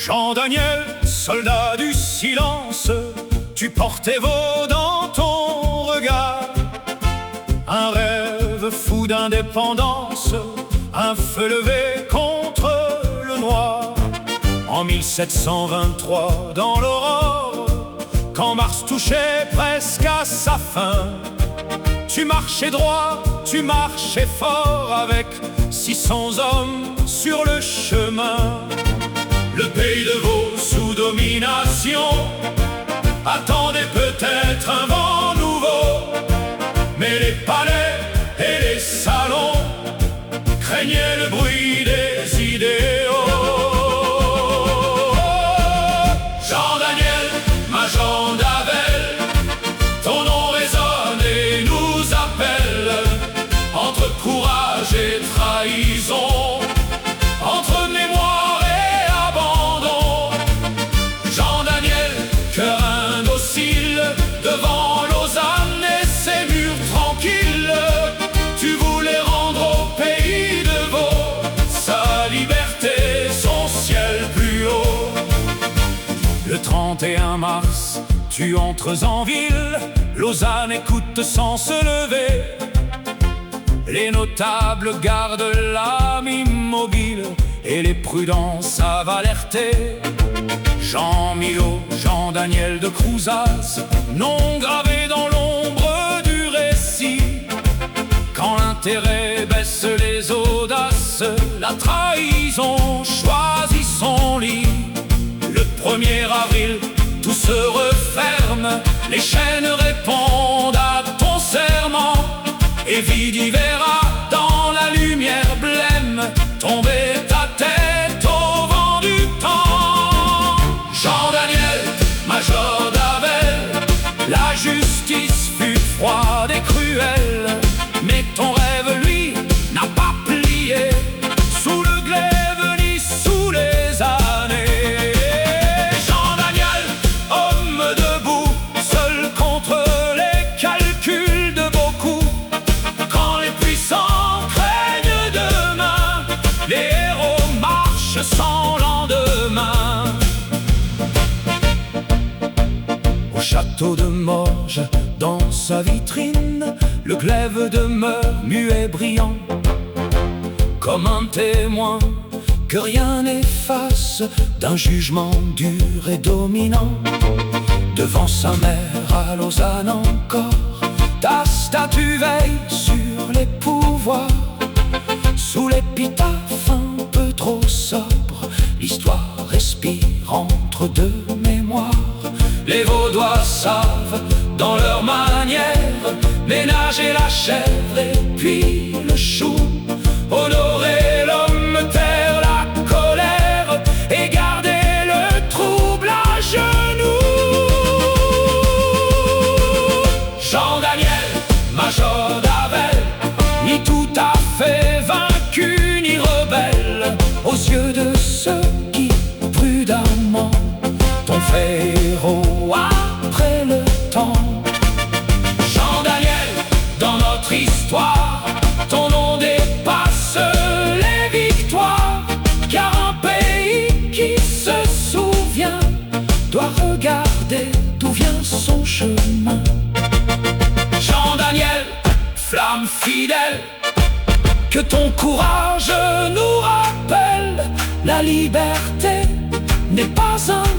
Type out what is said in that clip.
Jean-Daniel, soldat du silence, tu portais veau dans ton regard, un rêve fou d'indépendance, un feu levé contre le noir. En 1723, dans l'aurore, quand Mars touchait presque à sa fin, tu marchais droit, tu marchais fort, avec 600 hommes sur le chemin. Le pays de Vaud sous domination attendait peut-être un vent nouveau, mais les palais et les salons craignaient le bruit des idéaux. Jean-Daniel, Major d'Avel, ton nom résonne et nous appelle. Entre courage et trahison, entre mémoire et abandon, Jean-Daniel, cœur indocile, devant Lausanne et ses murs tranquilles, tu voulais rendre au pays de Vaud sa liberté, son ciel plus haut. Le 31 mars, tu entres en ville, Lausanne écoute sans se lever. Les notables gardent l'âme immobile et les prudents savent alerter. Jean Milot, Jean-Daniel de Crouzaz, nom gravé dans l'ombre du récit. Quand l'intérêt baisse les audaces, la trahison choisit son lit. Le 1er avril, tout se referme, les chaînes répondent à ton serment. Et Vidi verra dans la lumière blême tomber ta tête au vent du temps. Jean-Daniel, Major d'Avel, la justice fut froide et cruelle, mais ton rêve, lui, n'a pas plié sous le glaive ni sous les années. Jean-Daniel, homme debout, seul contre les calculs de beaucoup. Quand les puissants craignent demain, les héros marchent sans lendemain. Au château de Morges, dans sa vitrine, le glaive demeure muet brillant, comme un témoin que rien n'efface d'un jugement dur et dominant. Devant sa mère à Lausanne encore, ta statue veille sur les pouvoirs. Sous l'épitaphe un peu trop sobre, l'histoire respire entre deux mémoires. Les Vaudois savent, dans leur manière, ménager la chèvre et puis le chou, honorer l'homme, taire la colère et garder le trouble à genoux. Jean-Daniel, Major d'Avel, ni tout à fait vaincu ni rebelle, aux yeux de ceux qui prudemment t'ont fait héros après le temps. Jean-Daniel, dans notre histoire, ton nom dépasse les victoires, car un pays qui se souvient doit regarder d'où vient son chemin. Jean-Daniel, flamme fidèle, que ton courage nous rappelle, la liberté n'est pas un